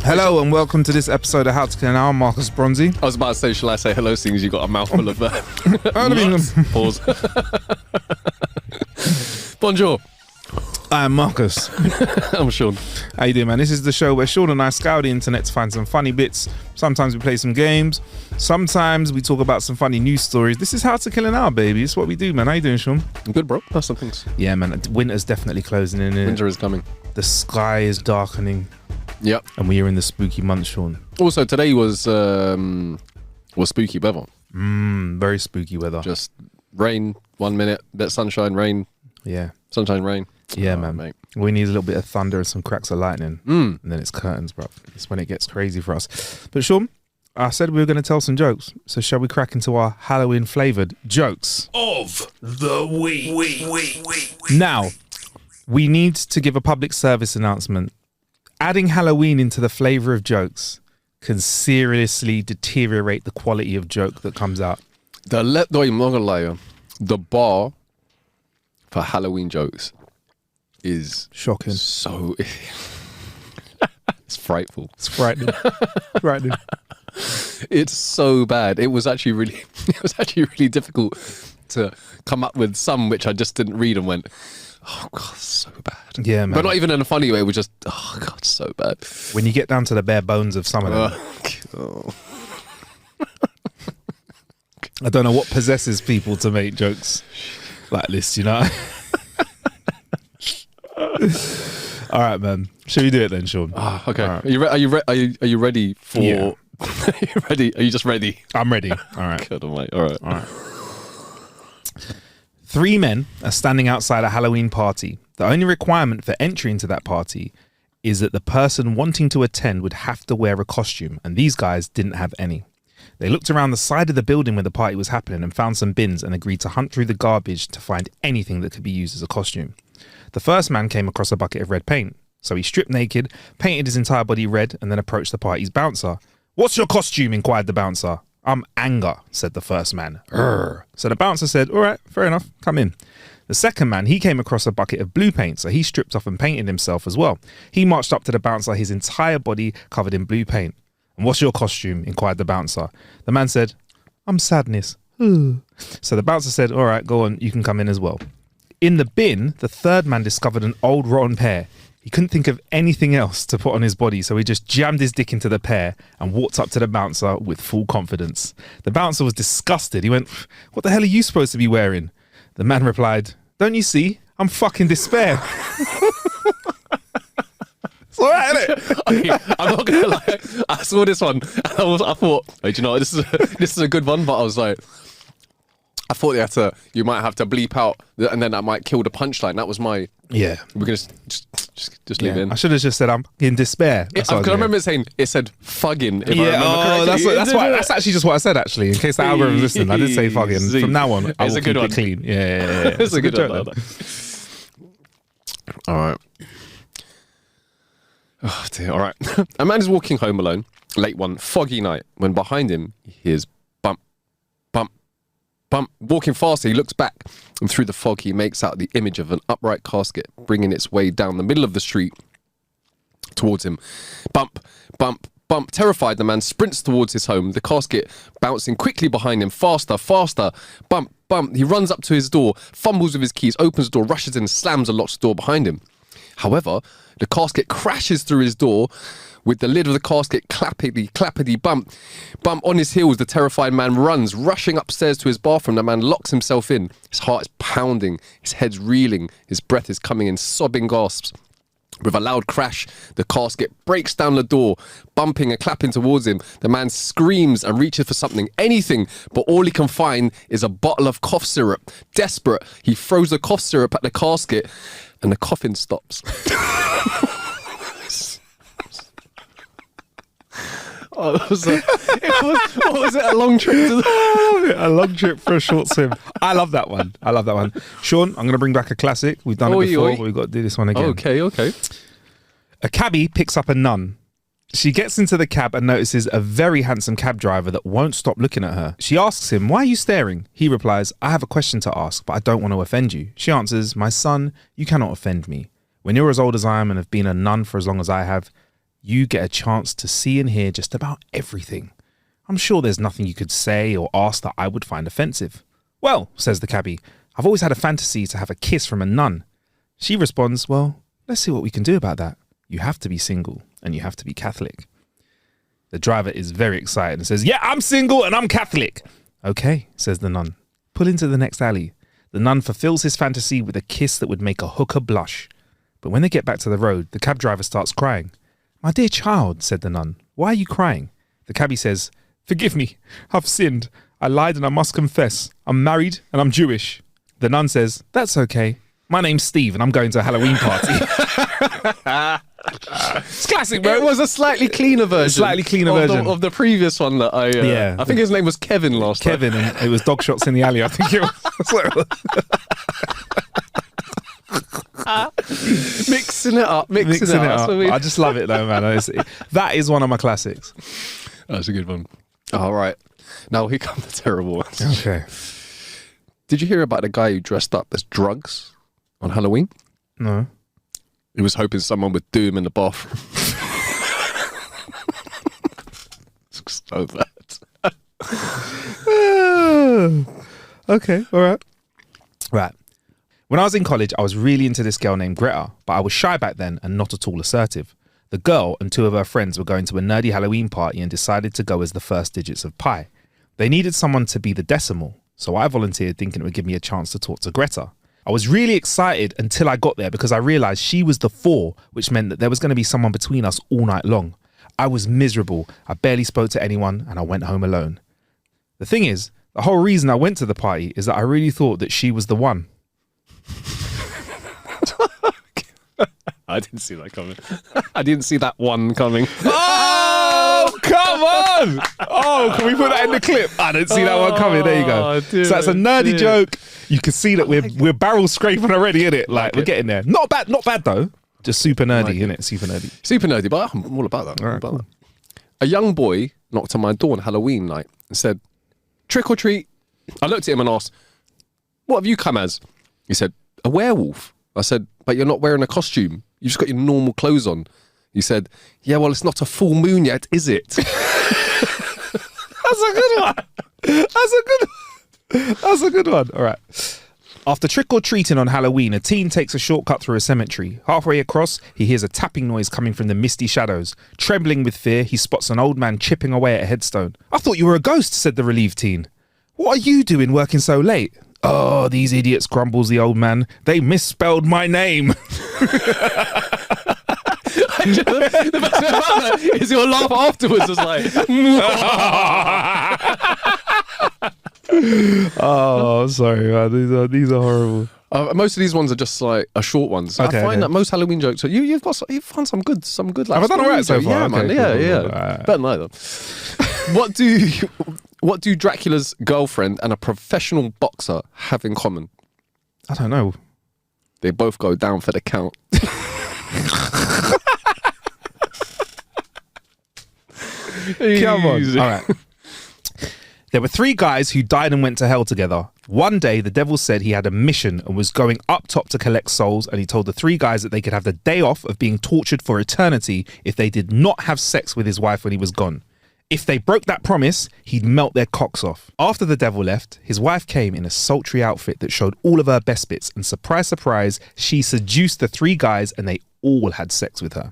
Hello and welcome to this episode of How to Kill an Hour. I'm Marcus Bronzy. I was about to say, shall I say hello, seeing as you got a mouthful of pause. Bonjour. I'm Marcus. I'm Sean. How you doing, man? This is the show where Sean and I scour the internet to find some funny bits. Sometimes we play some games. Sometimes we talk about some funny news stories. This is How to Kill an Hour, baby. It's what we do, man. How you doing, Sean? I'm good, bro. That's some things. Yeah, man. Winter's definitely closing in. Winter is coming. The sky is darkening. Yep. And we are in the spooky month, Sean. Also, today was spooky weather. Very spooky weather. Just rain 1 minute, bit sunshine, rain. Yeah. Sunshine, rain. Yeah, man. Mate. We need a little bit of thunder and some cracks of lightning. And then it's curtains, bro. It's when it gets crazy for us. But Sean, I said we were going to tell some jokes. So shall we crack into our Halloween flavoured jokes of the week. Now, we need to give a public service announcement. Adding Halloween into the flavour of jokes can seriously deteriorate the quality of joke that comes out. I'm not gonna lie, the bar for Halloween jokes is shocking. So it's frightful. It's frightening. Frightening. It's so bad. It was actually really difficult to come up with some which I just didn't read and went, oh God, so bad. Yeah, man. But not even in a funny way. It was just, oh God, so bad. When you get down to the bare bones of some of them. I don't know what possesses people to make jokes like this, you know? All right, man. Shall we do it then, Sean? Okay. Right. Are you ready for? Yeah. Are you ready? Are you just ready? I'm ready. All right. Good, mate. All right. All right. 3 men are standing outside a Halloween party. The only requirement for entry into that party is that the person wanting to attend would have to wear a costume, and these guys didn't have any. They looked around the side of the building where the party was happening and found some bins and agreed to hunt through the garbage to find anything that could be used as a costume. The first man came across a bucket of red paint, so he stripped naked, painted his entire body red, and then approached the party's bouncer. "What's your costume?" inquired the bouncer. "I'm anger," said the first man. "Urgh." So the bouncer said, "All right, fair enough, come in." The second man, he came across a bucket of blue paint, so he stripped off and painted himself as well. He marched up to the bouncer, his entire body covered in blue paint. "And what's your costume?" inquired the bouncer. The man said, "I'm sadness." So the bouncer said, "All right, go on, you can come in as well." In the bin, the third man discovered an old rotten pear. He couldn't think of anything else to put on his body, so he just jammed his dick into the pear and walked up to the bouncer with full confidence. The bouncer was disgusted. He went, "What the hell are you supposed to be wearing?" The man replied, "Don't you see? I'm fucking despair." It's all right, isn't it? I'm not gonna lie. I saw this one and I thought, hey, do you know what? This is a good one, but I was like, I thought you might have to bleep out, and then that might kill the punchline. That was my. Yeah. We're gonna just leave it in. I should have just said I'm in despair. I remember it said fugging. If I remember correctly. That's actually just what I said. Actually, in case the algorithm's listening, I did say fugging. From now on, I will keep it clean. Yeah. It's a good joke. one. All right. Oh dear. All right. A man is walking home alone, late one foggy night, when behind him he hears bump, bump, bump. Walking faster, he looks back, and through the fog he makes out the image of an upright casket bringing its way down the middle of the street towards him. Bump, bump, bump. Terrified, the man sprints towards his home, the casket bouncing quickly behind him. Faster, faster. Bump, bump. He runs up to his door, fumbles with his keys, opens the door, rushes in, slams and locks the door behind him. However, the casket crashes through his door with the lid of the casket clappity, bump. Bump on his heels, the terrified man runs, rushing upstairs to his bathroom. The man locks himself in. His heart is pounding, his head's reeling, his breath is coming in sobbing gasps. With a loud crash, the casket breaks down the door, bumping and clapping towards him. The man screams and reaches for something, anything, but all he can find is a bottle of cough syrup. Desperate, he throws the cough syrup at the casket, and the coughing stops. What was it? A long trip to A long trip for a short swim. I love that one. Sean, I'm going to bring back a classic. We've done it before, but we've got to do this one again. Okay. A cabbie picks up a nun. She gets into the cab and notices a very handsome cab driver that won't stop looking at her. She asks him, "Why are you staring?" He replies, "I have a question to ask, but I don't want to offend you." She answers, "My son, you cannot offend me. When you're as old as I am and have been a nun for as long as I have, you get a chance to see and hear just about everything. I'm sure there's nothing you could say or ask that I would find offensive. Well, says the cabbie, I've always had a fantasy to have a kiss from a nun. She responds, well, let's see what we can do about that. You have to be single and you have to be Catholic. The driver is very excited and says, yeah, I'm single and I'm Catholic. Okay, says the nun. Pull into the next alley. The nun fulfills his fantasy with a kiss that would make a hooker blush. But when they get back to the road, the cab driver starts crying. My dear child, said the nun, why are you crying? The cabbie says, forgive me, I've sinned. I lied and I must confess. I'm married and I'm Jewish. The nun says, that's okay. My name's Steve and I'm going to a Halloween party. It's classic, bro. It was a slightly cleaner version. Of the previous one that I think his name was Kevin last time. Kevin, and it was dog shots in the alley, I think it was. Mixing it up. I just love it though, man. That is one of my classics. That's a good one. All right. Now here come the terrible ones. Okay. Did you hear about the guy who dressed up as drugs on Halloween? No. He was hoping someone would do him in the bathroom. So bad. Okay, all right. Right. When I was in college, I was really into this girl named Greta, but I was shy back then and not at all assertive. The girl and two of her friends were going to a nerdy Halloween party and decided to go as the first digits of pi. They needed someone to be the decimal, so I volunteered thinking it would give me a chance to talk to Greta. I was really excited until I got there because I realised she was the 4, which meant that there was going to be someone between us all night long. I was miserable. I barely spoke to anyone and I went home alone. The thing is, the whole reason I went to the party is that I really thought that she was the one. I didn't see that coming. I didn't see that one coming. Oh, come on! Oh, can we put that in the clip? I didn't see that one coming. There you go. So that's a nerdy joke. You can see that we're barrel scraping already, innit? Like we're getting there. Not bad though. Just super nerdy, innit? Super nerdy. Super nerdy, but I'm all about that. All right, cool. A young boy knocked on my door on Halloween night and said, trick or treat. I looked at him and asked, what have you come as? He said, a werewolf. I said, but you're not wearing a costume. You've just got your normal clothes on. He said, yeah, well, it's not a full moon yet, is it? That's a good one. That's a good one. All right. After trick-or-treating on Halloween, a teen takes a shortcut through a cemetery. Halfway across, he hears a tapping noise coming from the misty shadows. Trembling with fear, he spots an old man chipping away at a headstone. I thought you were a ghost, said the relieved teen. What are you doing working so late? Oh, these idiots, grumbles the old man. They misspelled my name. The best thing about that is your laugh afterwards was like, oh, sorry, man. These are horrible. most of these ones are just like short ones. Okay, I find that most Halloween jokes are you've found some good like. Have I done alright so far? Yeah, okay, man. Cool. Yeah. Better than either. What do Dracula's girlfriend and a professional boxer have in common? I don't know. They both go down for the count. Come on. All right. There were 3 guys who died and went to hell together. One day, the devil said he had a mission and was going up top to collect souls, and he told the 3 guys that they could have the day off of being tortured for eternity if they did not have sex with his wife when he was gone. If they broke that promise, he'd melt their cocks off. After the devil left, his wife came in a sultry outfit that showed all of her best bits, and surprise, surprise, she seduced the 3 guys and they all had sex with her.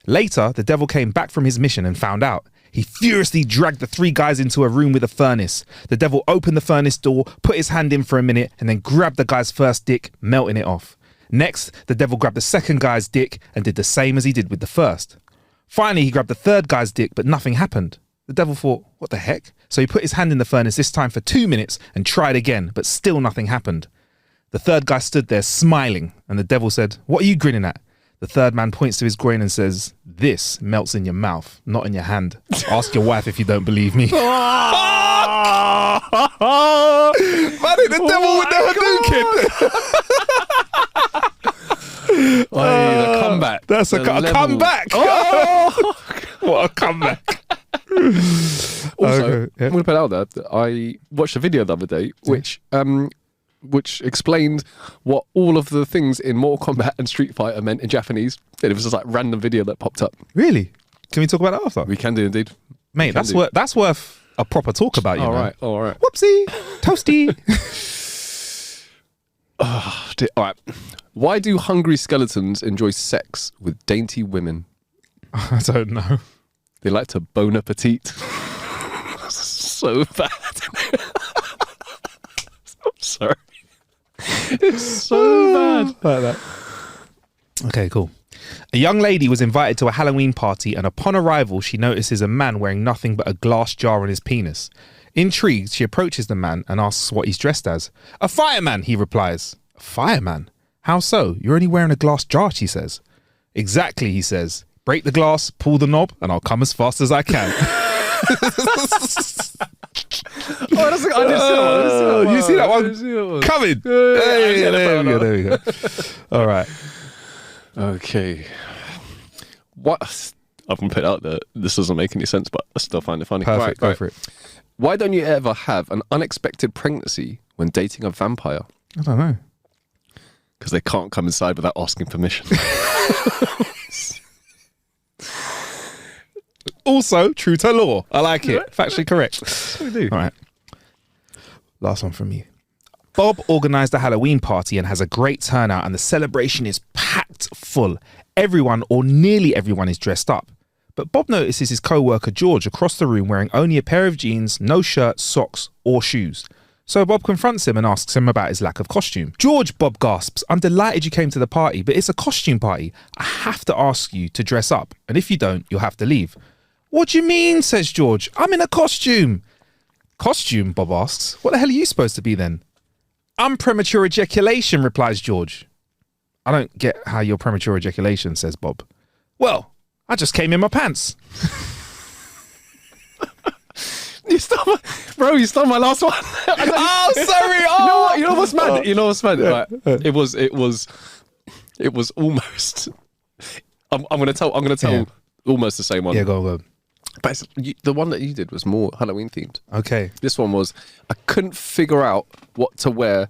Later, the devil came back from his mission and found out. He furiously dragged the 3 guys into a room with a furnace. The devil opened the furnace door, put his hand in for a minute, and then grabbed the guy's first dick, melting it off. Next, the devil grabbed the second guy's dick and did the same as he did with the first. Finally, he grabbed the third guy's dick, but nothing happened. The devil thought, what the heck? So he put his hand in the furnace this time for 2 minutes and tried again, but still nothing happened. The third guy stood there smiling, and the devil said, what are you grinning at? The third man points to his groin and says, this melts in your mouth, not in your hand. Ask your wife if you don't believe me. Man, the devil with the Hadouken. The comeback. That's a comeback. Oh! What a comeback. Also, I'm going to put out there that I watched a video the other day which explained what all of the things in Mortal Kombat and Street Fighter meant in Japanese. And it was just like random video that popped up. Really? Can we talk about that after? We can do indeed. Mate, that's worth a proper talk about, you know. All right. Whoopsie. Toasty. Oh, dear. All right. Why do hungry skeletons enjoy sex with dainty women? I don't know. They like to bon appetit. So bad. I'm sorry. It's so bad. Like that. Okay, cool. A young lady was invited to a Halloween party, and upon arrival, she notices a man wearing nothing but a glass jar on his penis. Intrigued, she approaches the man and asks what he's dressed as. A fireman, he replies. A fireman? How so? You're only wearing a glass jar, she says. Exactly, he says. Break the glass, pull the knob, and I'll come as fast as I can. You see that one? Coming. Hey, there we go. All right. Okay. What? I haven't put out there. This doesn't make any sense, but I still find it funny. Perfect. Go for it. Why don't you ever have an unexpected pregnancy when dating a vampire? I don't know. Because they can't come inside without asking permission. Also, true to law. I like it. Factually correct. We do. All right. Last one from me. Bob organised a Halloween party and has a great turnout, and the celebration is packed full. Everyone, or nearly everyone, is dressed up. But Bob notices his co-worker George across the room wearing only a pair of jeans, no shirt, socks or shoes. So Bob confronts him and asks him about his lack of costume. George, Bob gasps, I'm delighted you came to the party, but it's a costume party. I have to ask you to dress up, and if you don't, you'll have to leave. What do you mean, says George. I'm in a costume. Costume, Bob asks. What the hell are you supposed to be then? I'm premature ejaculation, replies George. I don't get how you're premature ejaculation, says Bob. Well, I just came in my pants. You stole my last one. Oh, sorry. Oh. You know what's mad? You know what's mad? Right. It was almost. I'm gonna tell almost the same one. Yeah, go. But the one that you did was more Halloween themed. Okay. This one was, I couldn't figure out what to wear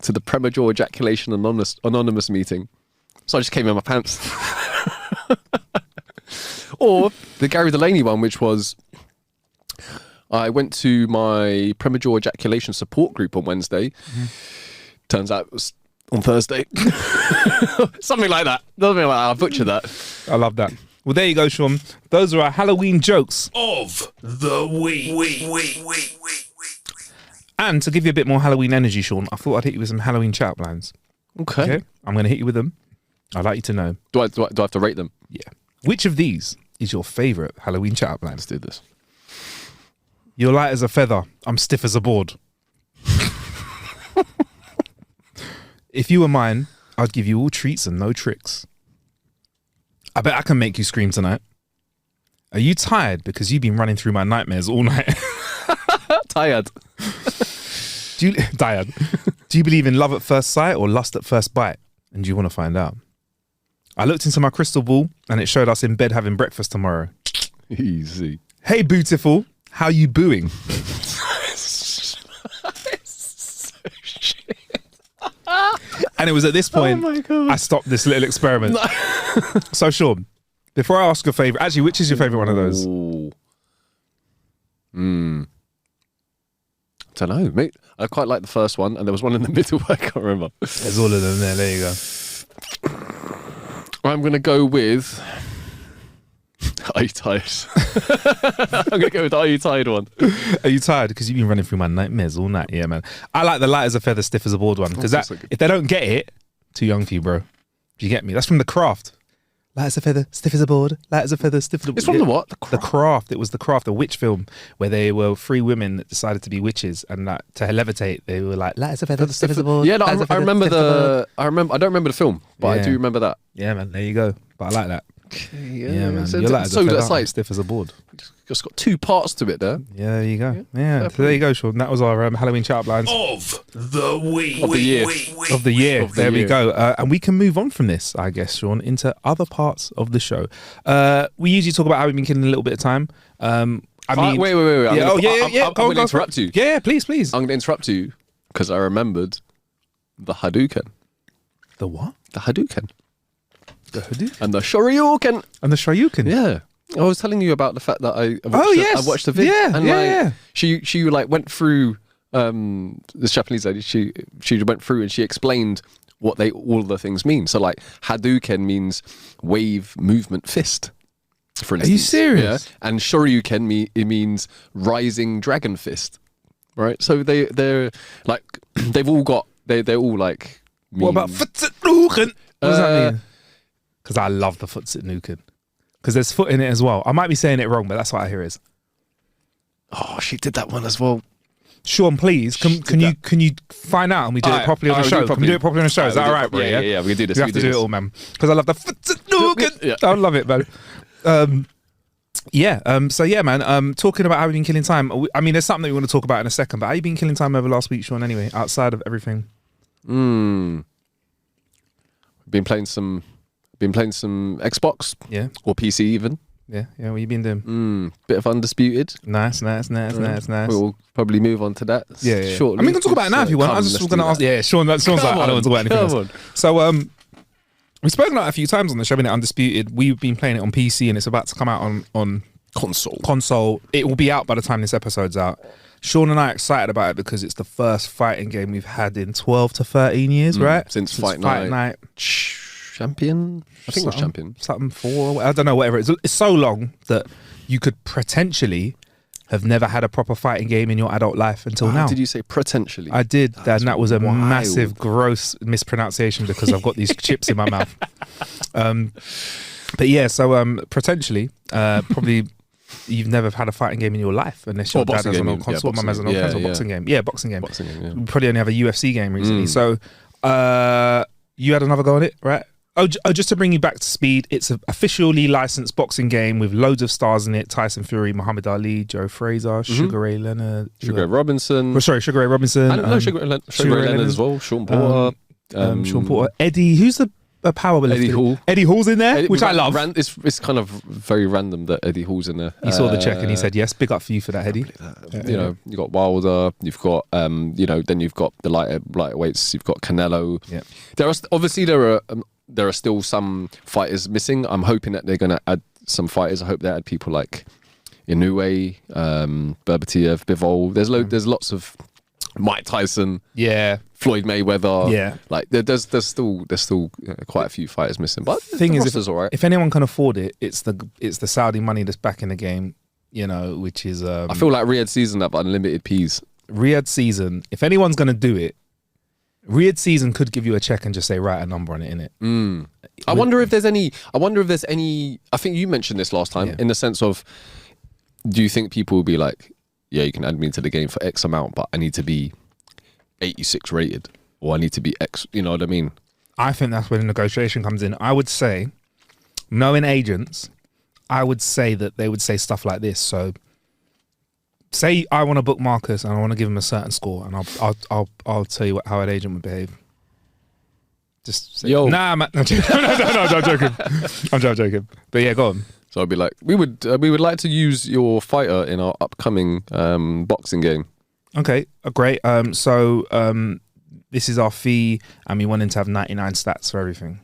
to the premature ejaculation anonymous meeting, so I just came in my pants. Or the Gary Delaney one, which was, I went to my premature ejaculation support group on Wednesday. Mm-hmm. Turns out it was on Thursday. Something like that. I butchered that. I love that. Well, there you go, Sean. Those are our Halloween jokes of the week. And to give you a bit more Halloween energy, Sean, I thought I'd hit you with some Halloween chat lines. Okay. I'm going to hit you with them. I'd like you to know. Do I have to rate them? Yeah. Which of these is your favourite Halloween chat line? Let's do this. You're light as a feather. I'm stiff as a board. If you were mine, I'd give you all treats and no tricks. I bet I can make you scream tonight. Are you tired because you've been running through my nightmares all night? Tired. Tired. Do you believe in love at first sight or lust at first bite? And do you want to find out? I looked into my crystal ball and it showed us in bed having breakfast tomorrow. Easy. Hey, beautiful. How you booing? And it was at this point I stopped this little experiment. So, Sean, before I ask your favourite, actually, which is your favourite one of those? I don't know, mate. I quite like the first one, and there was one in the middle. I can't remember. There's all of them there. There you go. I'm going to go with... Are you tired? I'm going to go with the Are you tired one. Are you tired? Because you've been running through my nightmares all night. Yeah, man. I like the light as a feather, stiff as a board one. Because if they don't get it, too young for you, bro. Do you get me? That's from The Craft. Light as a feather, stiff as a board. Light as a feather, stiff as a board. It's from the what? The Craft. It was The Craft, a witch film where they were 3 women that decided to be witches, and to levitate, they were like light as a feather, stiff as a board. Yeah, no, I remember I don't remember the film, but I do remember that. Yeah, man. There you go. But I like that. Okay, yeah, man. You're light as a feather, like stiff as a board. It's got 2 parts to it there. Yeah, there you go. Yeah. So there you go, Sean. That was our Halloween chat lines of the week. Of the year. Of the year. There we go. And we can move on from this, I guess, Sean, into other parts of the show. We usually talk about how we've been killing a little bit of time. I mean, wait. Yeah. I'm going to interrupt you. Yeah, please. I'm going to interrupt you because I remembered the Hadouken. The what? The Hadouken. The Hadouken. And the Shoryuken. And the Shoryuken. Yeah. I was telling you about the fact that I watched the vid. Yeah, and yeah. She like went through this Japanese lady. She went through and she explained what all of the things mean. So like Hadouken means wave movement fist. For instance. Are you serious? Yeah. And Shoryuken it means rising dragon fist. Right. So they're like they're all like. What about Futsunuken? What does that mean? Because I love the Futsunuken. Because there's foot in it as well. I might be saying it wrong, but that's what I hear is. Oh, she did that one as well. Sean, please, can you find out and we do it properly on the show? Can we do it properly on the show? Is that all right, bro? Yeah, we can do this. We have to do it all, man. Because I love the Futsunuken. Yeah. I love it, man. So yeah, man. Talking about how you've been killing time. I mean, there's something that we want to talk about in a second, but how you been killing time over last week, Sean? Anyway, outside of everything. Been playing some Xbox. Yeah. Or PC even. Yeah. What you been doing? Bit of Undisputed. Nice. We'll probably move on to that. Yeah. Shortly. I mean, we can talk about it now if you want. I was just going to ask. Yeah, Sean's like, I don't want to talk about anything else. So, we've spoken about it a few times on the show, innit? Undisputed. We've been playing it on PC and it's about to come out on console. It will be out by the time this episode's out. Sean and I are excited about it because it's the first fighting game we've had in 12 to 13 years, right? Since Fight Night. Champion? I think it was Champion. Something 4, I don't know, whatever. It's so long that you could potentially have never had a proper fighting game in your adult life until now. Did you say potentially? I did, and that was a wild. massive, gross mispronunciation because I've got these chips in my mouth. But yeah, so potentially, probably you've never had a fighting game in your life unless your dad has an old console, mum has an old console, boxing game. Yeah, boxing game. You probably only have a UFC game recently. So you had another go on it, right? Oh, just to bring you back to speed, it's an officially licensed boxing game with loads of stars in it: Tyson Fury, Muhammad Ali, Joe Frazier, Sugar Ray Leonard, Sugar Ray Robinson. Sugar Ray Robinson. I don't know Sugar Ray Leonard as well. Sean Porter. Sean Porter. Eddie, who's the power Eddie Hall. Eddie Hall's in there, which I love. It's kind of very random that Eddie Hall's in there. He saw the check and he said, yes, big up for you for that, Eddie. You know, you've got Wilder, you've got, then you've got the lightweights, you've got Canelo. Yeah. There are still some fighters missing. I'm hoping that they're going to add some fighters. I hope they add people like Inoue, Berbatiev, Bivol. There's lots of Mike Tyson. Yeah. Floyd Mayweather. Yeah. Like there's still quite a few fighters missing. But the thing is, all right. If anyone can afford it, it's the Saudi money that's back in the game, you know, which is I feel like Riyadh Season have unlimited peas. Riyadh Season, if anyone's going to do it, Riyadh Season could give you a check and just say write a number on it, innit? I wonder if there's any. I think you mentioned this last time in the sense of, do you think people will be like, yeah, you can add me into the game for X amount, but I need to be 86 rated, or I need to be X. You know what I mean? I think that's where the negotiation comes in. I would say, knowing agents, I would say that they would say stuff like this. So, say I want to book Marcus and I want to give him a certain score, and I'll tell you how an agent would behave. Just say, yo, nah, man. No, I'm joking. I'm joking. But yeah, go on. So I'd be like, we would like to use your fighter in our upcoming boxing game. Okay, great. So this is our fee, and we wanted to have 99 stats for everything.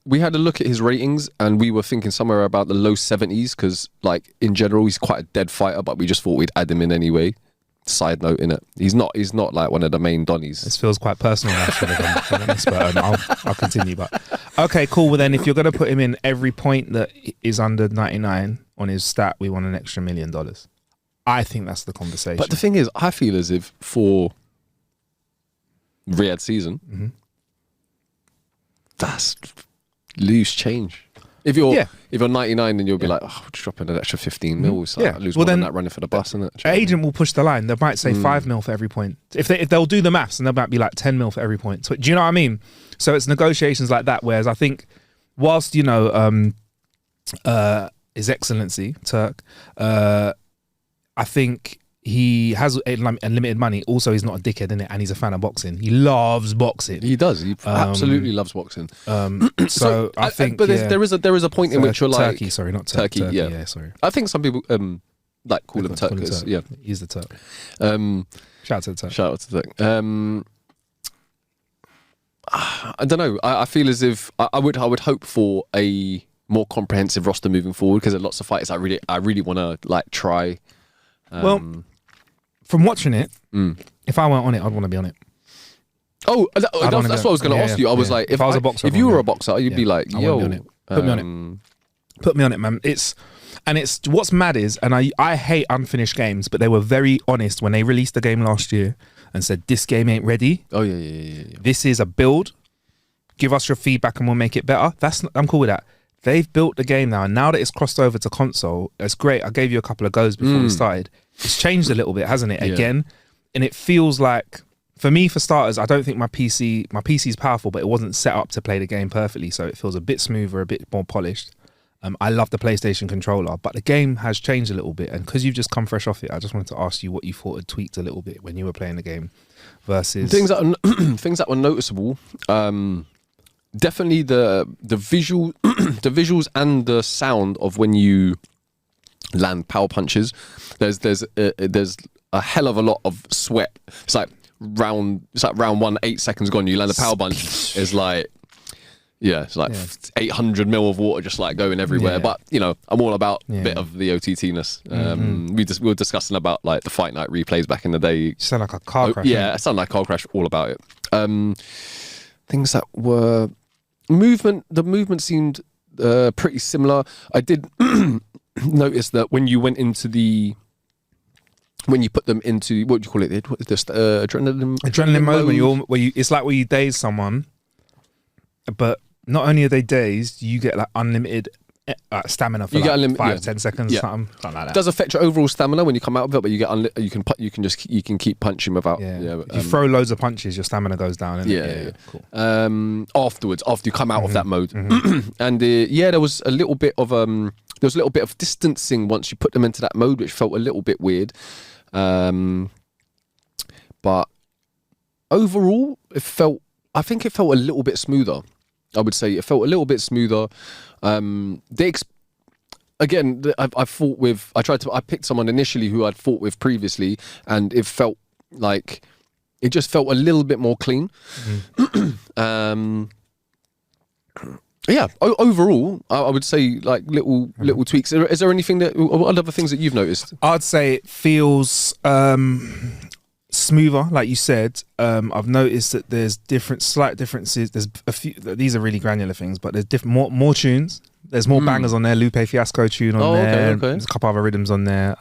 We had a look at his ratings, and we were thinking somewhere about the low 70s because, like, in general, he's quite a dead fighter, but we just thought we'd add him in anyway. Side note, innit? He's not like one of the main Donnies. This feels quite personal now, should have done this, but I'll continue. But okay, cool. Well, then, if you're going to put him in every point that is under 99 on his stat, we want an extra $1 million. I think that's the conversation. But the thing is, I feel as if for Riyadh Season, that's loose change. If you're 99, then you'll be like, oh, we'll just drop in an extra 15 mil. So I lose more than that running for the bus, isn't it? Agent will push the line. They might say 5 mil for every point. If they'll do the maths, and they might be like 10 mil for every point. So, do you know what I mean? So it's negotiations like that. Whereas I think, whilst His Excellency Turk, I think he has unlimited money. Also, he's not a dickhead, innit? And he's a fan of boxing. He loves boxing. He does. He absolutely loves boxing. So I think, but there is a point in which you're like Turkey. Sorry, not Turkey. Yeah, sorry. I think some people call him Turk. Yeah, he's the Turk. Shout out to the Turk. Shout out to the Turk. I don't know. I feel as if I would hope for a more comprehensive roster moving forward, because there are lots of fighters I really want to like try. Well, from watching it, if I weren't on it, I'd want to be on it. Oh, that's what I was going to ask you. I was like, if I was a boxer, if you were a boxer, you'd be like, yo, put me on it. Put me on it, man. It's what's mad is, and I hate unfinished games, but they were very honest when they released the game last year and said this game ain't ready. Oh yeah. This is a build. Give us your feedback and we'll make it better. I'm cool with that. They've built the game now, and now that it's crossed over to console, it's great. I gave you a couple of goes before we started. It's changed a little bit, hasn't it? Again, and it feels like, for me, for starters, I don't think my PC is powerful, but it wasn't set up to play the game perfectly, so it feels a bit smoother, a bit more polished. I love the PlayStation controller, but the game has changed a little bit, and because you've just come fresh off it, I just wanted to ask you what you thought had tweaked a little bit when you were playing the game versus things that were noticeable. Definitely the visual, the visuals and the sound of when you land power punches. There's a hell of a lot of sweat. It's like round 1, 8 seconds gone. You land a power punch. It's like 800 mil of water just like going everywhere. Yeah. But you know, I'm all about a bit of the OTT-ness. We were discussing about like the Fight Night replays back in the day. You sound like a car crash. Yeah, it sounded like a car crash. All about it. Things that were the movement seemed pretty similar. I did notice that when you put them into, what do you call it? What is this? Adrenaline mode. When you it's like where you daze someone, but not only are they dazed, you get like unlimited stamina for 5-10 seconds, something like that. It does affect your overall stamina when you come out of it, but you get you can keep punching without. If you throw loads of punches, your stamina goes down. Cool. Afterwards, after you come out of that mode, and there was a little bit of distancing once you put them into that mode, which felt a little bit weird. But overall, I think it felt a little bit smoother. I would say it felt a little bit smoother. I picked someone initially who I'd fought with previously, and it just felt a little bit more clean. Overall, I would say like little tweaks. Is there anything what other things that you've noticed? I'd say it feels smoother, like you said. I've noticed that there's slight differences. There's a few. These are really granular things, but there's more tunes. There's more bangers on there. Lupe Fiasco tune on there. Okay. There's a couple other rhythms on there.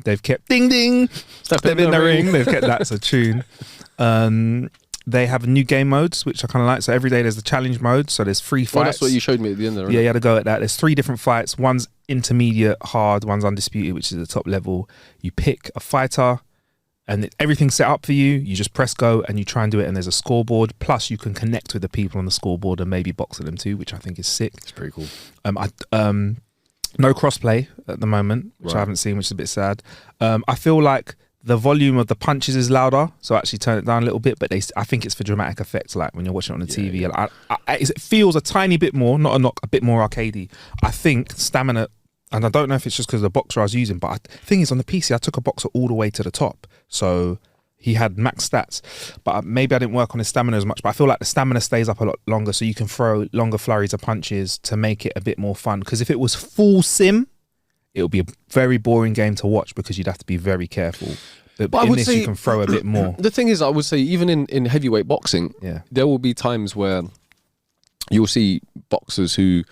They've kept ding ding. Step in the ring. They've kept that as a tune. They have new game modes, which I kind of like. So every day there's the challenge mode. So there's 3 fights. Well, that's what you showed me at the end there, right? Yeah, you had to go at that. There's 3 different fights. One's intermediate, hard. One's undisputed, which is the top level. You pick a fighter, and everything's set up for you. You just press go and you try and do it, and there's a scoreboard. Plus, you can connect with the people on the scoreboard and maybe box with them too, which I think is sick. It's pretty cool. No crossplay at the moment, which I haven't seen, which is a bit sad. I feel like the volume of the punches is louder, so I actually turn it down a little bit. But I think it's for dramatic effect, like when you're watching it on the TV. Yeah. It feels a tiny bit more, not a knock, a bit more arcadey. I think stamina. And I don't know if it's just because of the boxer I was using, but the thing is, on the PC, I took a boxer all the way to the top. So he had max stats. But maybe I didn't work on his stamina as much. But I feel like the stamina stays up a lot longer, so you can throw longer flurries of punches to make it a bit more fun. Because if it was full sim, it would be a very boring game to watch because you'd have to be very careful. But in this, you can throw a bit more. The thing is, I would say, even in heavyweight boxing, there will be times where you'll see boxers who...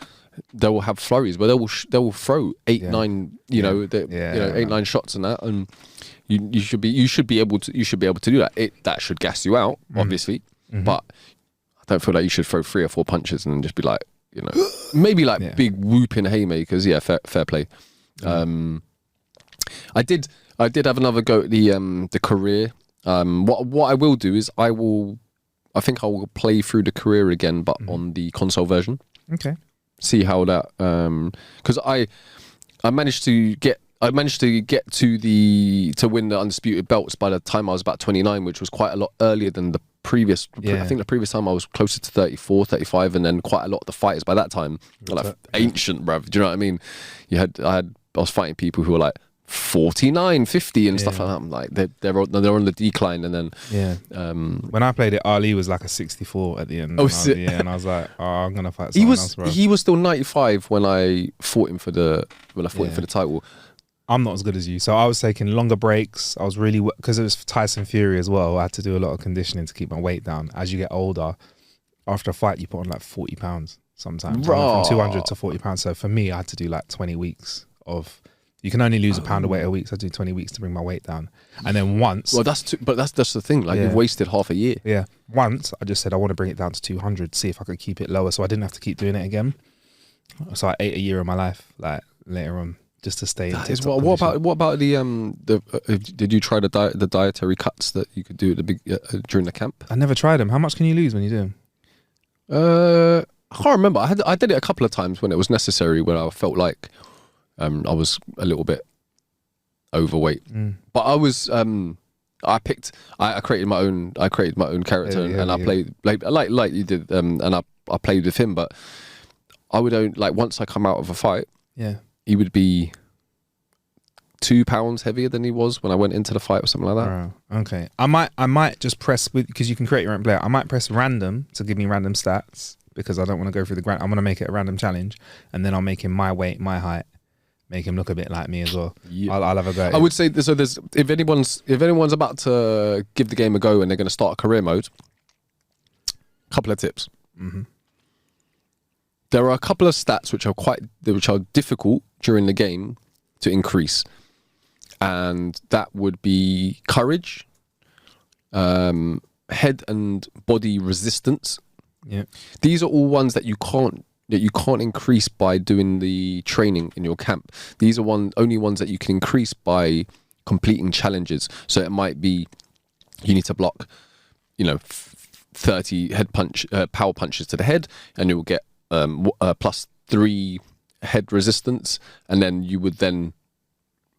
they will have flurries where they will throw 8-9 8-9 shots and that, and you should be able to do that. That should gas you out, obviously, but I don't feel like you should throw 3 or 4 punches and then just be like, maybe like big whooping haymakers. Fair play. I did have another go at the career. What I will do is I think I will play through the career again, but on the console version. Okay. See how that, because I managed to get to win the undisputed belts by the time I was about 29, which was quite a lot earlier than the previous. I think the previous time I was closer to 34, 35, and then quite a lot of the fighters by that time were like ancient, bruv. Do you know what I mean? I was fighting people who were like 49, 50 and stuff Yeah. like that. I'm like, they're on the decline, and then Yeah. When I played it, Ali was like a 64 at the end. Oh, and I was like, oh, I'm gonna fight someone else, bro. he was still 95 when I fought him for the him for the title. I'm not as good as you, so I was taking longer breaks. I was really, because it was Tyson Fury as well. I had to do a lot of conditioning to keep my weight down. As you get older, after a fight, you put on like 40 pounds sometimes. I went from 200 to 40 pounds. So for me, I had to do like 20 weeks of. You can only lose a pound of weight a week, so I do 20 weeks to bring my weight down. And then once... Well, that's the thing. Like, you've wasted half a year. Yeah. Once, I just said I want to bring it down to 200, see if I could keep it lower, so I didn't have to keep doing it again. So I ate a year of my life, like, later on, just to stay in tip-top condition. What about the did you try the dietary cuts that you could do at the during the camp? I never tried them. How much can you lose when you do them? I can't remember. I did it a couple of times when it was necessary, when I felt like I was a little bit overweight, but I was. I created my own character, and I played like you did, and I played with him. But I would only, like, once I come out of a fight, he would be 2 pounds heavier than he was when I went into the fight or something like that. Oh, okay. I might just press, because you can create your own player. I might press random to give me random stats, because I don't want to go through I'm going to make it a random challenge, and then I'll make him my weight, my height. Make him look a bit like me as well. Yeah. I'll have a go at it. I would say so. There's if anyone's about to give the game a go and they're going to start a career mode, couple of tips. There are a couple of stats which are difficult during the game to increase, and that would be courage, head and body resistance. Yeah, these are all ones that you can't increase by doing the training in your camp. These are only ones that you can increase by completing challenges. So it might be you need to block, 30 power punches to the head, and you'll get +3 head resistance, and then you would then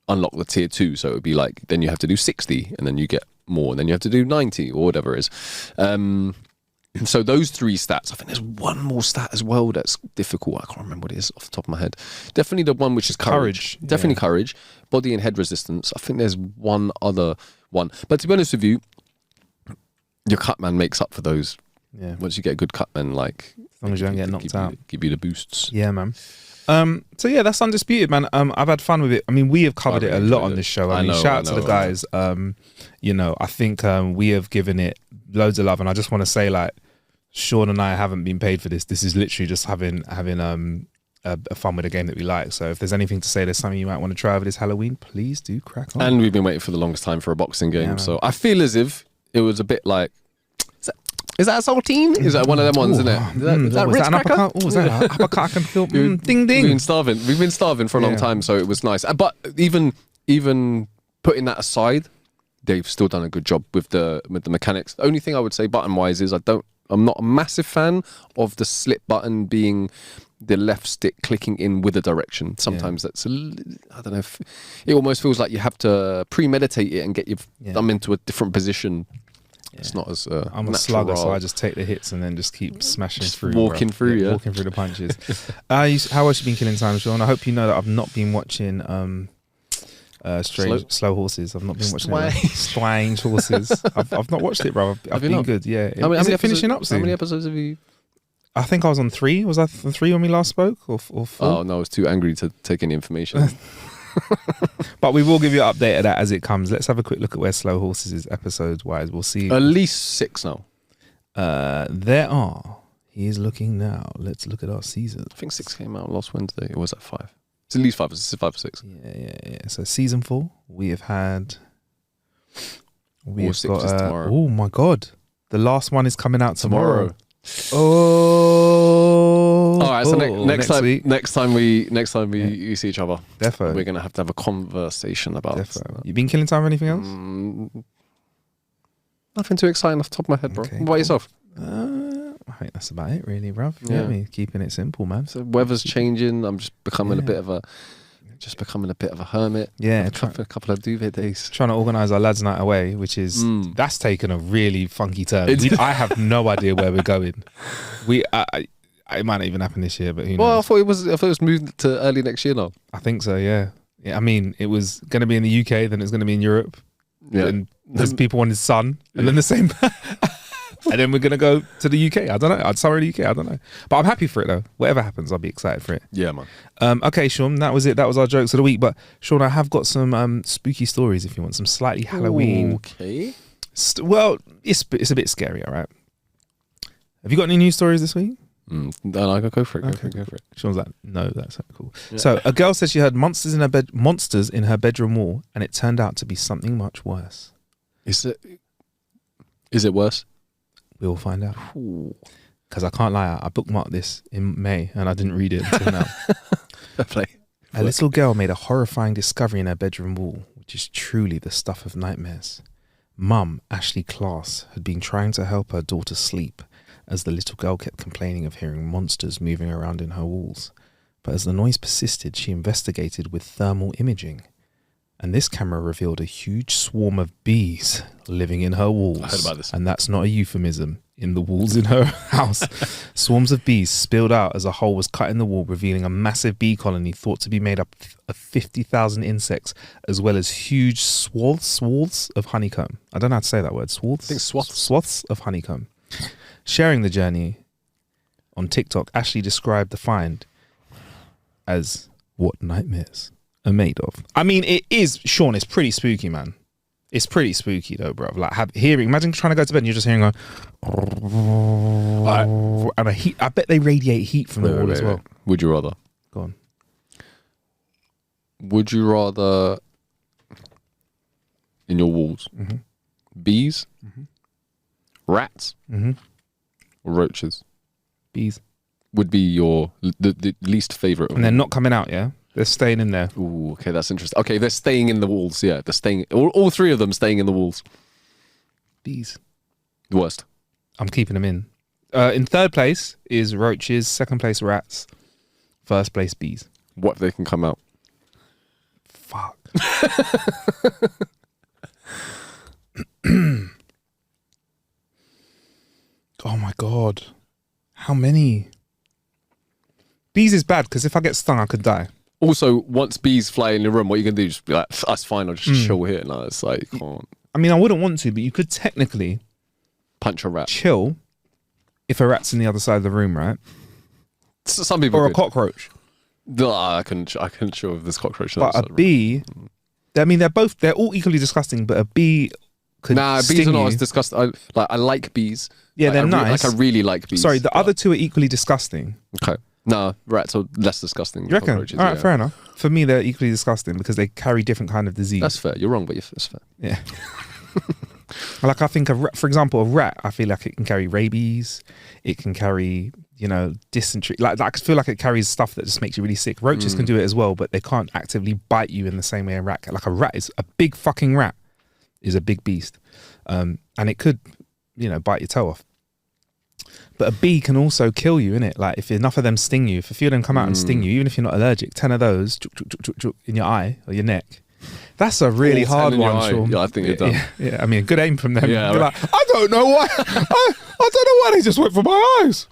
unlock the tier 2. So it would be like, then you have to do 60, and then you get more, and then you have to do 90 or whatever it is. So those 3 stats. I think there's one more stat as well that's difficult. I can't remember what it is off the top of my head. Definitely the one which is courage. Definitely courage. Body and head resistance. I think there's one other one. But to be honest with you, your cutman makes up for those. Yeah. Once you get a good cutman, like, as long as you don't get knocked out, give you the boosts. Yeah, man. So yeah, that's Undisputed, man. I've had fun with it. I mean, we have covered it a lot on this show. I mean, shout out to the guys. I think we have given it loads of love, and I just want to say, like, Sean and I haven't been paid for this. This is literally just having a fun with a game that we like. So if there's anything to say, there's something you might want to try over this Halloween, please do crack on. And we've been waiting for the longest time for a boxing game, so I feel as if it was a bit like, is that a saltine? Is that one of them ones, isn't it? Is that Ritz cracker? Was that an uppercut? I can feel ding ding. We've been starving for a long time, so it was nice. But even putting that aside, they've still done a good job with the mechanics. The only thing I would say button wise is I'm not a massive fan of the slip button being the left stick clicking in with a direction. Sometimes that's I don't know. It almost feels like you have to premeditate it and get your thumb into a different position. Yeah. It's not as I'm a slugger, so I just take the hits and then just keep smashing through. Walking through the punches. How else you been killing time, Sean? I hope you know that I've not been watching slow horses. I've not been watching strange horses. I've not watched it, bro. I've been good. Yeah. Is it finishing up soon? How many episodes have you? I think I was on 3. Was I on 3 when we last spoke, or 4? Oh no, I was too angry to take any information. But we will give you an update of that as it comes. Let's have a quick look at where Slow Horses is episode wise. We'll see. At least 6 now. There are. He is looking now. Let's look at our season. I think 6 came out last Wednesday. Or was that 5? It's at least 5. It's 5 or 6. Yeah. So season 4, we have had. We have 6 got. is tomorrow. Oh my god! The last one is coming out tomorrow. Oh! All right. So next time we see each other, defo, we're gonna have to have a conversation about. Defo. You been killing time or anything else? Nothing too exciting off the top of my head, bro. Okay, what about yourself? I think that's about it, really, bruv. Yeah, keeping it simple, man. So weather's changing. I'm just becoming a bit of a hermit. Yeah, a couple of duvet days. Trying to organise our lads' night away, which is that's taken a really funky turn. I have no idea where we're going. It might not even happen this year, but who knows? Well, I thought it was moved to early next year now. I think so. Yeah. Yeah, I mean, it was going to be in the UK, then it's going to be in Europe. Yeah. And there's people wanted sun, and then the same. And then we're going to go to the UK. I don't know. I'd sorry the UK. I don't know. But I'm happy for it, though. Whatever happens, I'll be excited for it. Yeah, man. Okay, Sean, that was it. That was our jokes of the week. But, Sean, I have got some spooky stories if you want. Some slightly Halloween. Okay. Well, it's a bit scary, all right? Have you got any news stories this week? No, go for it. Go for it. Sean's like, no, that's so cool. Yeah. So a girl said she heard monsters in her bedroom wall, and it turned out to be something much worse. Is it worse? We'll find out. Because I can't lie, I bookmarked this in May and I didn't read it until now. Fair play. A little girl made a horrifying discovery in her bedroom wall, which is truly the stuff of nightmares. Mum, Ashley Class, had been trying to help her daughter sleep as the little girl kept complaining of hearing monsters moving around in her walls. But as the noise persisted, she investigated with thermal imaging. And this camera revealed a huge swarm of bees living in her walls. I heard about this. And that's not a euphemism. In the walls in her house, swarms of bees spilled out as a hole was cut in the wall, revealing a massive bee colony thought to be made up of 50,000 insects, as well as huge swaths of honeycomb. I don't know how to say that word. Swaths? I think swaths. Swaths of honeycomb. Sharing the journey on TikTok, Ashley described the find as what nightmares are made of. I mean, it is, Sean, it's pretty spooky, man. It's pretty spooky though, bro. Like imagine trying to go to bed and you're just hearing and I bet they radiate heat from the wall as well. Would you rather? Go on. Would you rather in your walls bees, rats, or roaches? Bees. Would be your the least favorite. And they're not coming out, yeah? They're staying in there. Ooh, okay, that's interesting. Okay, they're staying in the walls. Yeah, they're staying. All three of them staying in the walls. Bees. The worst. I'm keeping them in. In third place is roaches. Second place, rats. First place, bees. What if they can come out? Fuck. Oh my God. How many? Bees is bad because if I get stung, I could die. Also, once bees fly in the room, what you can do is just be like, that's fine, I'll just chill here. No, it's like, you can't I mean, I wouldn't want to, but you could technically punch a rat. chill if a rat's in the other side of the room, right? Some people Or could. a cockroach. No, I couldn't chill with this cockroach. But a bee, I mean, they're all equally disgusting, but a bee could Nah, sting bees are not you. as disgusting. I like bees. Yeah, they're I nice. I really like bees. Sorry, the but- other two are equally disgusting. Okay. No, rats are less disgusting than You reckon? cockroaches. All right, yeah. fair enough. For me, they're equally disgusting because they carry different kind of disease. That's fair. You're wrong, but that's fair. Yeah. Like I think, for example, a rat, I feel like it can carry rabies. It can carry, dysentery. Like I feel like it carries stuff that just makes you really sick. Roaches can do it as well, but they can't actively bite you in the same way a rat can. Like a big fucking rat is a big beast. And it could, bite your toe off. But a bee can also kill you, innit? Like if enough of them sting you, if a few of them come out and sting you, even if you're not allergic, 10 of those in your eye or your neck. That's a really hard 10 in your one, eye. Sean. Yeah, I think you're done. Yeah, I mean, good aim from them. Yeah, You're right. like, I don't know why. I don't know why they just went for my eyes.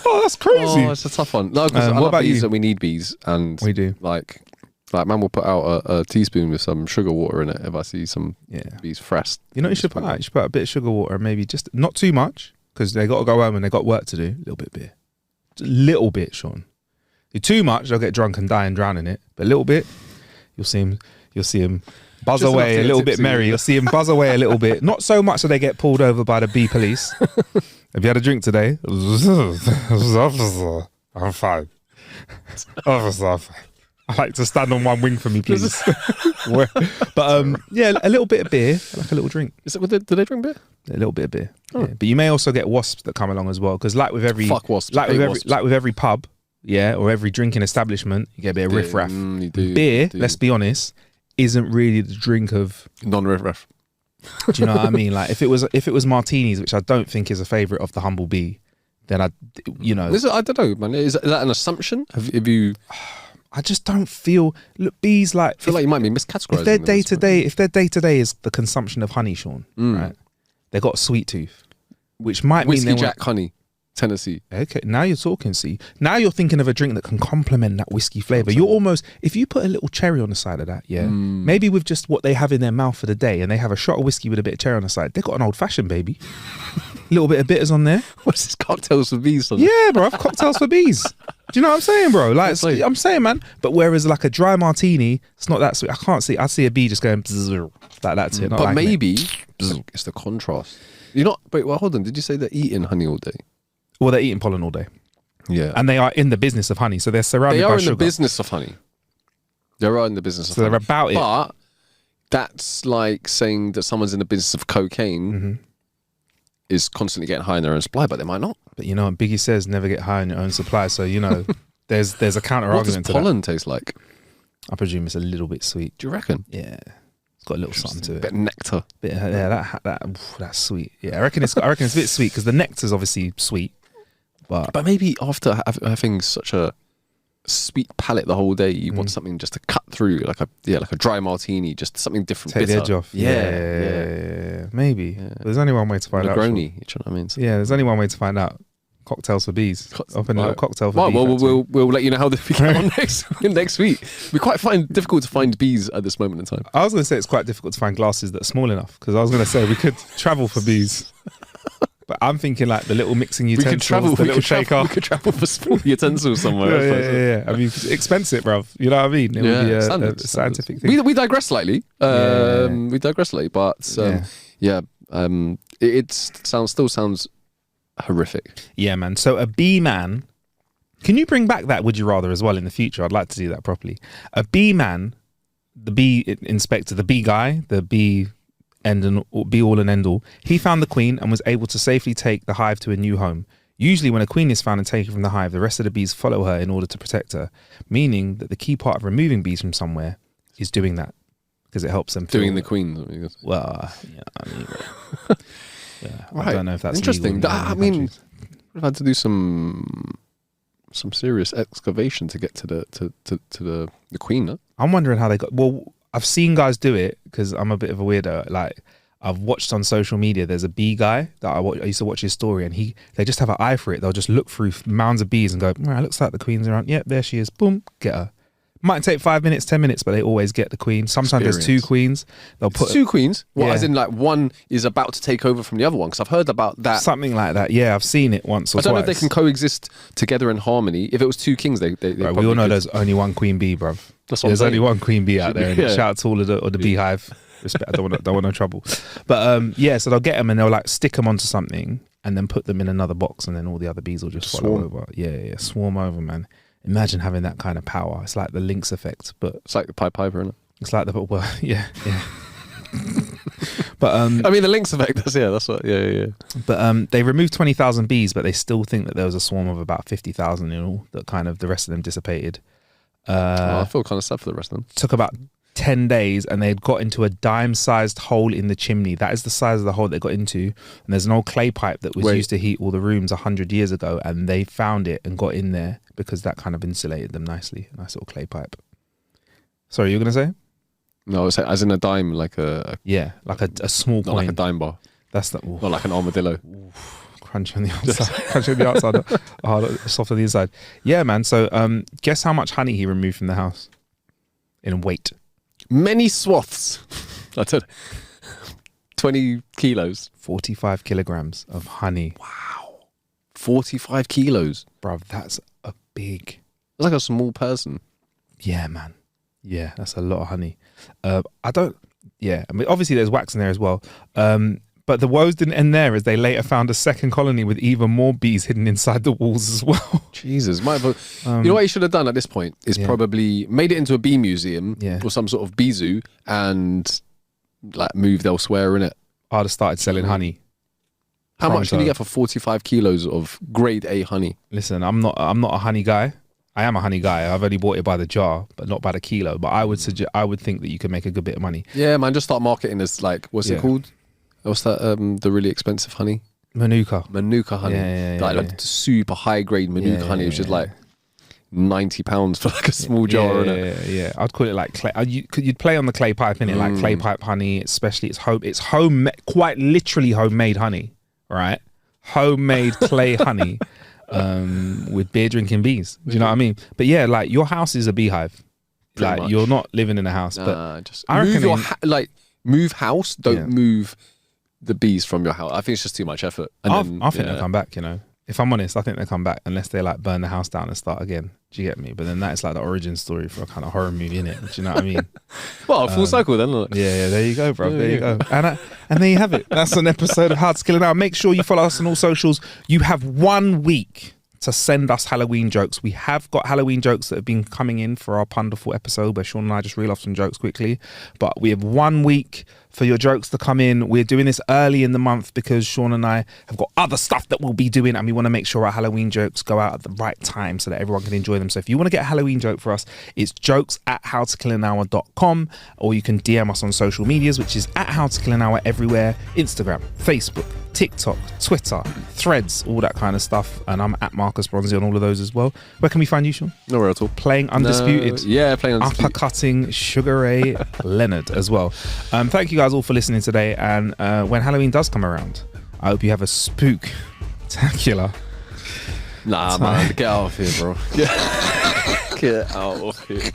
Oh, that's crazy. Oh, it's a tough one. No, because What about you? And we need bees, and We do. Like man will put out a teaspoon with some sugar water in it if I see some bees fresh. You know what you should put out? You should put out a bit of sugar water and maybe just not too much because they got to go home and they got work to do. A little bit of beer. Just a little bit, Sean. You're too much, they'll get drunk and die and drown in it. But a little bit, you'll see him buzz Just enough away to a get little bit tipsy. merry. You'll see him buzz away a little bit. Not so much so they get pulled over by the bee police. Have you had a drink today? Officer, I'm fine. Officer, I'm fine. I like to stand on one wing for me, please. But yeah, a little bit of beer, like a little drink. Is it? Do they drink beer? A little bit of beer. Yeah. But you may also get wasps that come along as well. Because like with every Fuck wasps. like Hate with wasps. every pub, or every drinking establishment, you get a bit of riff-raff. You do. Beer, you do. let's be honest, isn't really the drink of. Non-riff-raff. Do you know what I mean? Like if it was martinis, which I don't think is a favourite of the humble bee, then I I don't know, man. Is that an assumption? Have you? I just don't feel. Look, bees like. I feel like you might be miscategorizing. If their them day as to well. day, if their day to day is the consumption of honey, Sean, right? They got a sweet tooth, which might Whiskey mean they Jack honey. Tennessee. Okay, now you're talking. See, now you're thinking of a drink that can complement that whiskey flavor. You're almost, if you put a little cherry on the side of that, maybe with just what they have in their mouth for the day, and they have a shot of whiskey with a bit of cherry on the side. They got an old fashioned, baby. A little bit of bitters on there. What's this, cocktails for bees? Yeah, bro, cocktails for bees. Do you know what I'm saying, bro? Like, I'm saying, man. But whereas like a dry martini, it's not that sweet. I can't see. I see a bee just going like that to it. But maybe it's the contrast. You're not. Wait, well, hold on. Did you say they're eating honey all day? Well, they're eating pollen all day. Yeah, and they are in the business of honey, so they're surrounded by sugar. They are in the business of honey. They are in the business of honey. So they're about it. But that's like saying that someone's in the business of cocaine is constantly getting high in their own supply, but they might not. But you know what Biggie says, never get high in your own supply. So, you know, there's a counter argument to that. What does pollen taste like? I presume it's a little bit sweet. Do you reckon? Yeah. It's got a little something to it. Bit of nectar. That's sweet. Yeah, I reckon it's a bit sweet because the nectar's obviously sweet. But maybe after having such a sweet palate the whole day, you want something just to cut through, like a dry martini, just something different. Take bitter. the edge off. Yeah. Maybe. Yeah. But there's only one way to find out. Negroni, you know what I mean? Yeah, there's only one way to find out. Cocktails for bees. Open a little cocktail for bees. Well, we'll let you know how we get on next week. We quite find difficult to find bees at this moment in time. I was going to say it's quite difficult to find glasses that are small enough because I was going to say we could travel for bees. But I'm thinking like the little mixing utensils, the little shaker. We could travel for small utensils somewhere. Yeah. I mean, expensive, bruv. You know what I mean? It would be a scientific thing. We digress slightly. We digress slightly, but it still sounds horrific. Yeah, man. So a bee man. Can you bring back that would you rather as well in the future? I'd like to do that properly. A bee man, the bee inspector, the bee guy, the bee be all and end all. He found the queen and was able to safely take the hive to a new home. Usually when a queen is found and taken from the hive, the rest of the bees follow her in order to protect her, meaning that the key part of removing bees from somewhere is doing that because it helps them doing the queen. Well, yeah, I mean, right. I don't know if that's interesting. I mean, we've had to do some serious excavation to get to the queen. Huh? I'm wondering how they got. Well, I've seen guys do it because I'm a bit of a weirdo. Like I've watched on social media, there's a bee guy that I used to watch his story, and they just have an eye for it. They'll just look through mounds of bees and go, right, looks like the queen's around. Yep, there she is. Boom, get her. Might take 5 minutes, 10 minutes, but they always get the queen. Sometimes there's two queens. They'll put two queens. Well, as in like one is about to take over from the other one. Because I've heard about that. Something like that. Yeah, I've seen it once or twice. I don't know if they can coexist together in harmony. If it was two kings, they right, we all know there's only one queen bee, bruv. There's only one queen bee out there. And shout out to all of the beehive. Respect. I don't want no trouble. But so they'll get them and they'll like stick them onto something and then put them in another box, and then all the other bees will just follow over. Yeah, swarm over, man. Imagine having that kind of power. It's like the Lynx effect, but it's like the Pied Piper, isn't it? It's like yeah. But I mean, the Lynx effect. That's what. Yeah. But they removed 20,000 bees, but they still think that there was a swarm of about 50,000 in all. That kind of the rest of them dissipated. I feel kind of sad for the rest of them. Took about 10 days, and they had got into a dime-sized hole in the chimney. That is the size of the hole they got into. And there's an old clay pipe that was used to heat all the rooms 100 years ago, and they found it and got in there because that kind of insulated them nicely. A nice little clay pipe. Sorry, you were going to say? No, as in a dime, like a small coin. Not like a dime bar. That's not like an armadillo. Crunchy on the outside, crunchy on the outside, hard, soft on the inside. Yeah, man. So, guess how much honey he removed from the house in weight? Many swaths. I don't know. 20 kilos. 45 kilograms of honey. Wow. 45 kilos. Bruv, that's a big... It's like a small person. Yeah, man. Yeah, that's a lot of honey. I mean, obviously there's wax in there as well. But the woes didn't end there, as they later found a second colony with even more bees hidden inside the walls as well. Jesus. You know what he should have done at this point is probably made it into a bee museum or some sort of bee zoo and like moved elsewhere in it. I'd have started selling honey. How much can you get for 45 kilos of grade A honey? Listen, I'm not a honey guy. I am a honey guy. I've only bought it by the jar, but not by the kilo. But I would think that you could make a good bit of money. Yeah, man, just start marketing as like, what's it called? What's that? The really expensive honey? Manuka honey. Like super high grade Manuka honey, which is like £90 for like a small jar. Yeah. I'd call it like clay. You'd play on the clay pipe, innit? Like clay pipe honey, especially it's quite literally homemade honey, right? homemade clay honey with beer drinking bees. Do you know what I mean? But yeah, like your house is a beehive. Pretty Like much. you're not living in a house, Nah, but just I move reckon your move house. Don't Yeah. move the bees from your house. I think it's just too much effort. And then, I think they'll come back, you know. If I'm honest, I think they'll come back unless they like burn the house down and start again. Do you get me? But then that's like the origin story for a kind of horror movie, innit? Do you know what I mean? Well, full cycle then. Look. Yeah, there you go, bro. There you go. And there you have it. That's an episode of How to Kill an Hour. Make sure you follow us on all socials. You have 1 week to send us Halloween jokes. We have got Halloween jokes that have been coming in for our Punderful episode where Sean and I just reel off some jokes quickly. But we have 1 week for your jokes to come in. We're doing this early in the month because Sean and I have got other stuff that we'll be doing, and we want to make sure our Halloween jokes go out at the right time so that everyone can enjoy them. So if you want to get a Halloween joke for us, it's jokes@howtokillanhour.com, or you can DM us on social medias, which is @howtokillanhour everywhere: Instagram, Facebook, TikTok, Twitter, Threads, all that kind of stuff. And I'm @Marcus Bronzy on all of those as well. Where can we find you, Sean? Nowhere at all. Playing Undisputed. Yeah, playing Undisputed. Uppercutting Sugar Ray Leonard as well. Thank you guys all for listening today. And when Halloween does come around, I hope you have a spooktacular. Nah, man, get out of here, bro. Get out of here.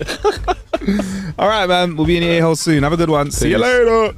All right, man. We'll be in your ear hole soon. Have a good one. See you later.